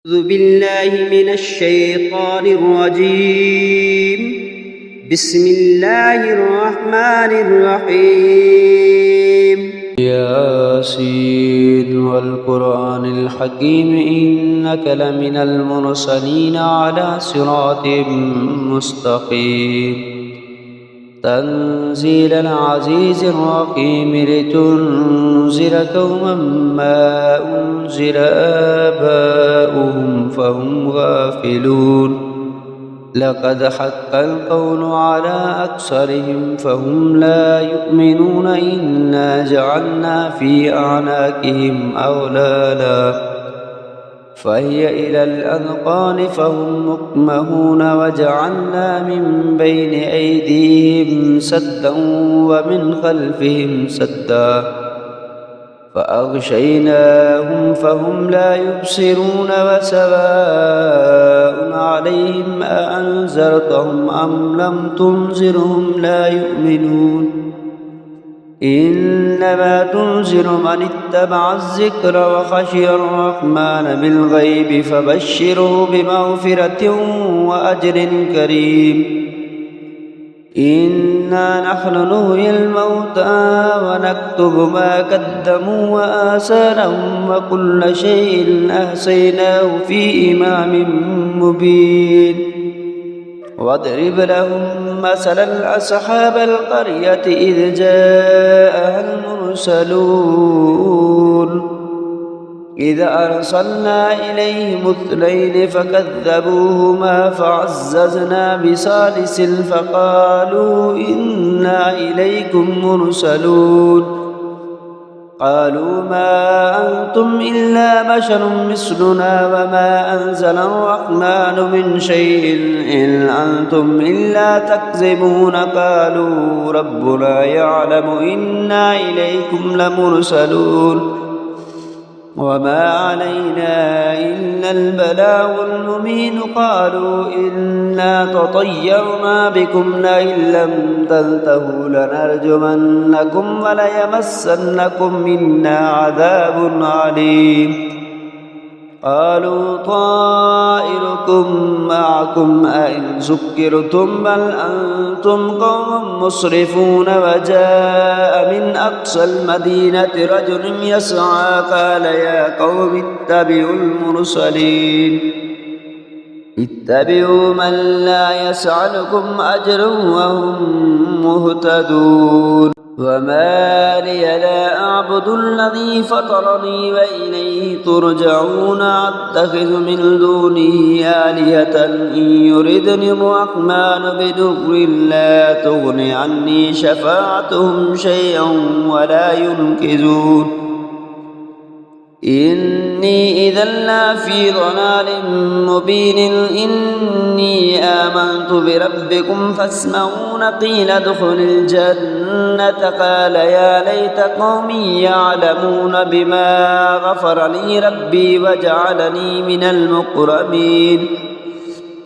أعوذ بالله من الشيطان الرجيم. بسم الله الرحمن الرحيم. ياسين والقرآن الحكيم إنك لمن المرسلين على صراط مستقيم تنزيل العزيز الرحيم لتنذر قوما ما أنذر آباؤهم فهم غافلون لقد حق القول على أكثرهم فهم لا يؤمنون إنا جعلنا في أعناقهم أغلالا فهي إلى الأذقان فهم مقمحون وجعلنا من بين أيديهم سدا ومن خلفهم سدا فأغشيناهم فهم لا يبصرون وسواء عليهم أأنذرتهم أم لم تنذرهم لا يؤمنون إنما تنذر من اتبع الذكر وخشي الرحمن بالغيب فبشره بمغفرة وأجر كريم إنا نحن نحيي الموتى ونكتب ما قدموا وآثارهم وكل شيء أحصيناه في إمام مبين واضرب لهم مثلا أصحاب القرية إذ جاءها المرسلون إذ أرسلنا إليهم اثنين فكذبوهما فعززنا بثالث فقالوا إنا إليكم مرسلون قالوا ما أنتم إلا بشر مثلنا وما أنزل الرحمن من شيء إن أنتم إلا تكذبون قالوا ربنا يعلم إنا إليكم لمرسلون وما علينا إلا البلاغ المبين قالوا إنا تطيرنا بكم لئن لم تنتهوا لنرجمنكم وليمسنكم منا عذاب عليم قالوا طائركم معكم أئن ذكرتم بل أنتم قوم مسرفون وجاء من أقصى المدينة رجل يسعى قال يا قوم اتبعوا المرسلين اتبعوا من لا يسألكم أجرا وهم مهتدون وما لي لا أعبد الذي فطرني وإليه ترجعون أتخذ من دونه آلهة إن يردني الرحمن بضر لا تغن عني شفاعتهم شيئا ولا ينقذون إني إذا لفي ضلال مبين إني آمنت بربكم فاسمعون قيل ادخل الجنة قال يا ليت قومي يعلمون بما غفر لي ربي وجعلني من المكرمين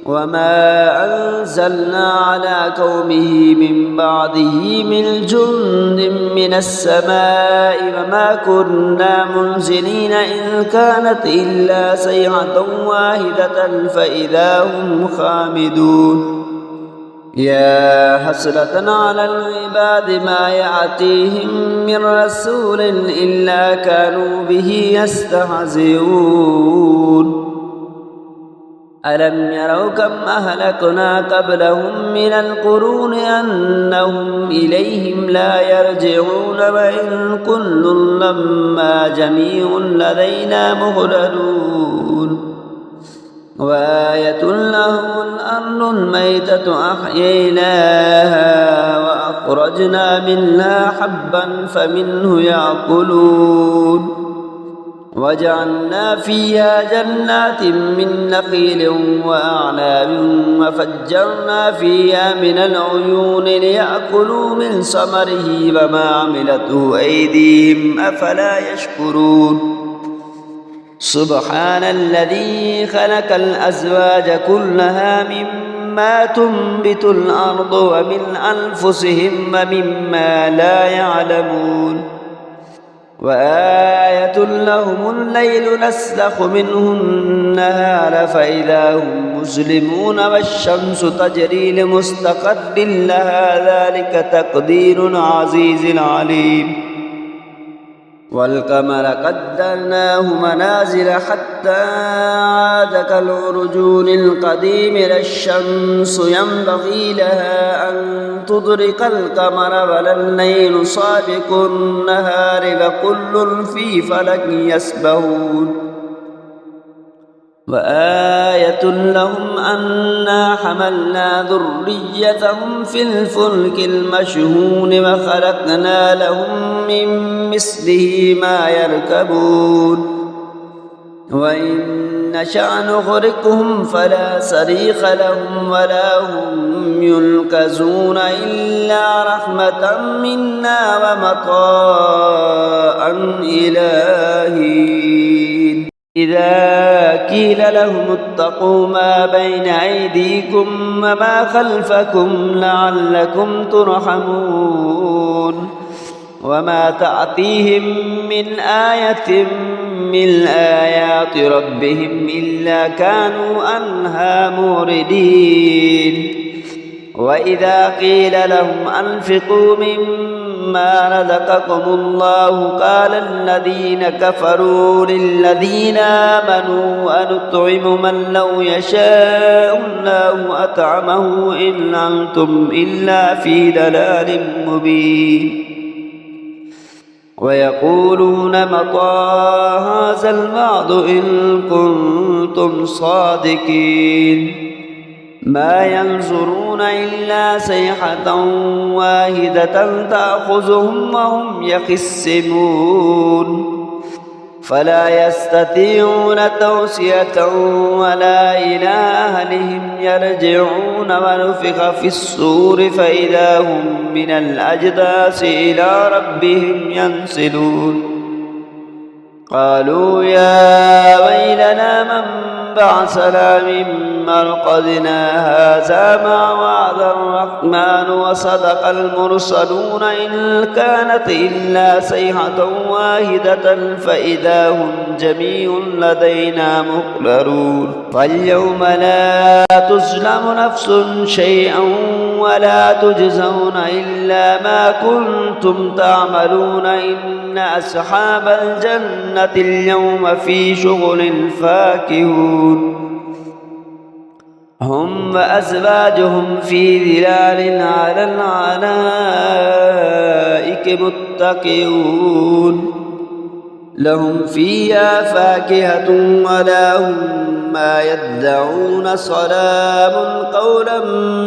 وما أنزلنا على قومه من بعده من جند من السماء وما كنا منزلين إن كانت إلا صيحة واحدة فإذا هم خامدون يا حسرة على العباد ما يأتيهم من رسول إلا كانوا به يستهزئون ألم يروا كم أهلكنا قبلهم من القرون أنهم إليهم لا يرجعون وإن كل لما جميع لدينا مهتدون وآية لهم الأرض الميتة أحييناها وأخرجنا منها حبا فمنه يأكلون وجعلنا فيها جنات من نخيل وأعناب وفجرنا فيها من العيون ليأكلوا من ثمره وما عملته أيديهم أفلا يشكرون سبحان الذي خلق الأزواج كلها مما تنبت الأرض ومن أنفسهم ومما لا يعلمون وآية لهم الليل نسلخ منه النهار القمر فإذا هم مسلمون والشمس تجري لمستقر لها ذلك تقدير عزيز عليم والقمر قدرناه منازل حتى عاد كالعرجون القديم لا الشمس ينبغي لها أن تدرك القمر ولا الليل سابق النهار وكل في فلك يسبحون وآية لهم أنا حملنا ذريتهم في الفلك المشحون وخلقنا لهم من مثله ما يركبون وإن نشأ نغرقهم فلا صريخ لهم ولا هم ينقذون إلا رحمة منا ومطاعا إلى حين إذا قيل لهم اتقوا ما بين أيديكم وما خلفكم لعلكم ترحمون وما تأتيهم من آية من آيات ربهم إلا كانوا عنها موردين وإذا قيل لهم أنفقوا مما رزقكم الله قال الذين كفروا للذين آمنوا أنطعم من لو يشاء الله أطعمه إن أنتم إلا في ضلال مبين ويقولون متى هذا الوعد إن كنتم صادقين ما ينظرون إلا صيحة واحدة تأخذهم وهم يخصمون فلا يستطيعون توصية ولا إلى أهلهم يرجعون ونفخ في الصور فإذا هم من الأجداث إلى ربهم ينسلون قالوا يا ويلنا من بعثنا من مرقدنا هذا ما وعد الرحمن وصدق المرسلون إن كانت إلا صيحة واحدة فإذا هم جميع لدينا محضرون فاليوم لا تظلم نفس شيئا ولا تجزون إلا ما كنتم تعملون إن أصحاب الجنة اليوم في شغل فاكهون هم وأزواجهم في ظلال على الأرائك متكئون لهم فيها فاكهة ولهم ما يدعون سلام قولا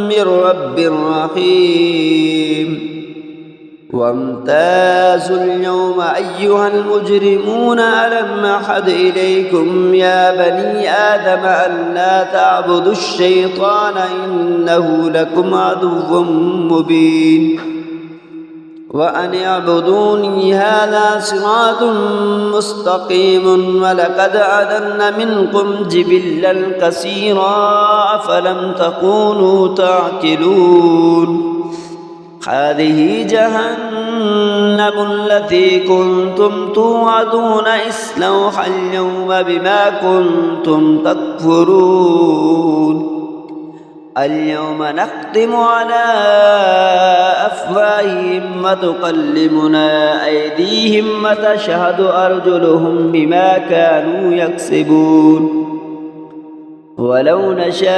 من رب رحيم وامتازوا اليوم أيها المجرمون ألم أعهد إليكم يا بني آدم أن لا تعبدوا الشيطان إنه لكم عدو مبين وأن اعبدوني هذا صراط مستقيم ولقد أضل منكم جبلا كثيرا أفلم تكونوا تعقلون هذه جهنم التي كنتم توعدون اصلوها اليوم بما كنتم تكفرون اليوم نختم على أفواههم وتكلمنا أيديهم وتشهد أرجلهم بما كانوا يكسبون ولو نشاء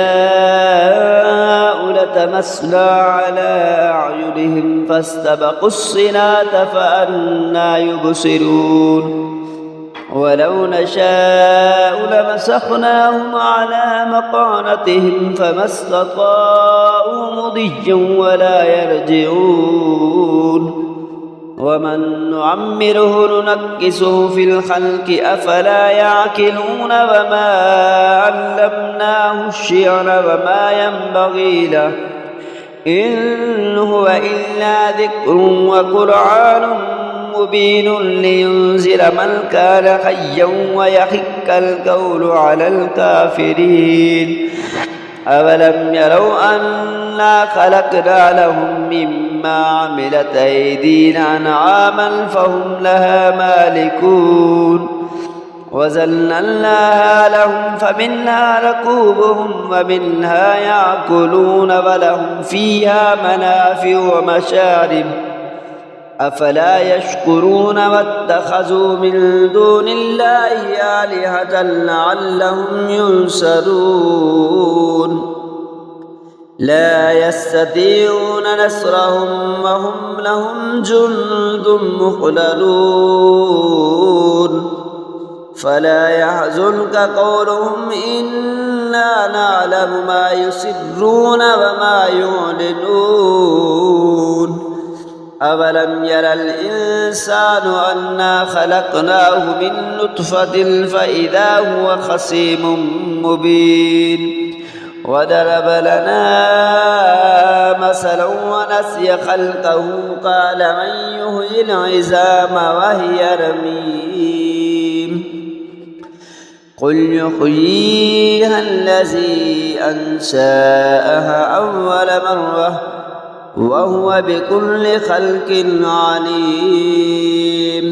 لتمسنا على أعينهم فاستبقوا الصراط فأنى يبصرون ولو نشاء لمسخناهم على مقانتهم فما استطاعوا مضيا ولا يرجعون ومن نعمره ننكسه في الخلق أفلا يعقلون وما علمناه الشعر وما ينبغي له إن هو إلا ذكر وقرآن مبين لينذر من كان حيا ويحق القول على الكافرين أولم يروا أنا خلقنا لهم مما عملت أيدينا أنعاما فهم لها مالكون وذللناها لهم فمنها ركوبهم ومنها يأكلون ولهم فيها منافع ومشارب أفلا يشكرون واتخذوا من دون الله آلهة لعلهم ينصرون لا يستطيعون نصرهم وهم لهم جند مخلدون فلا يحزنك قولهم إنا نعلم ما يسرون وما يعلنون أولم ير الإنسان أنا خلقناه من نطفة فإذا هو خصيم مبين وضرب لنا مثلا ونسي خلقه قال من يحيي العظام وهي رميم قل يحييها الذي أنشأها أول مرة وهو بكل خلق عليم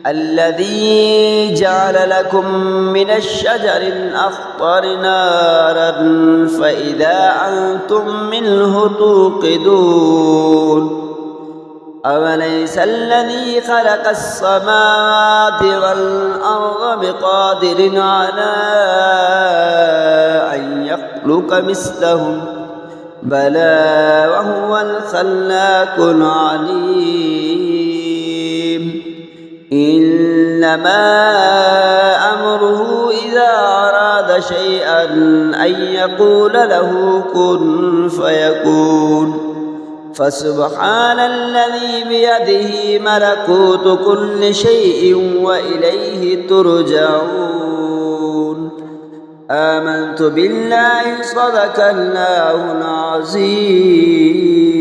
الذي جعل لكم من الشجر الأخضر نارا فإذا أنتم منه توقدون أوليس الذي خلق السماوات والأرض بقادر على أن يخلق مثلهم بلى وهو الخلاق العليم إنما أمره إذا أراد شيئا أن يقول له كن فيكون فسبحان الذي بيده ملكوت كل شيء وإليه ترجعون آمنت بالله صدق الله العظيم.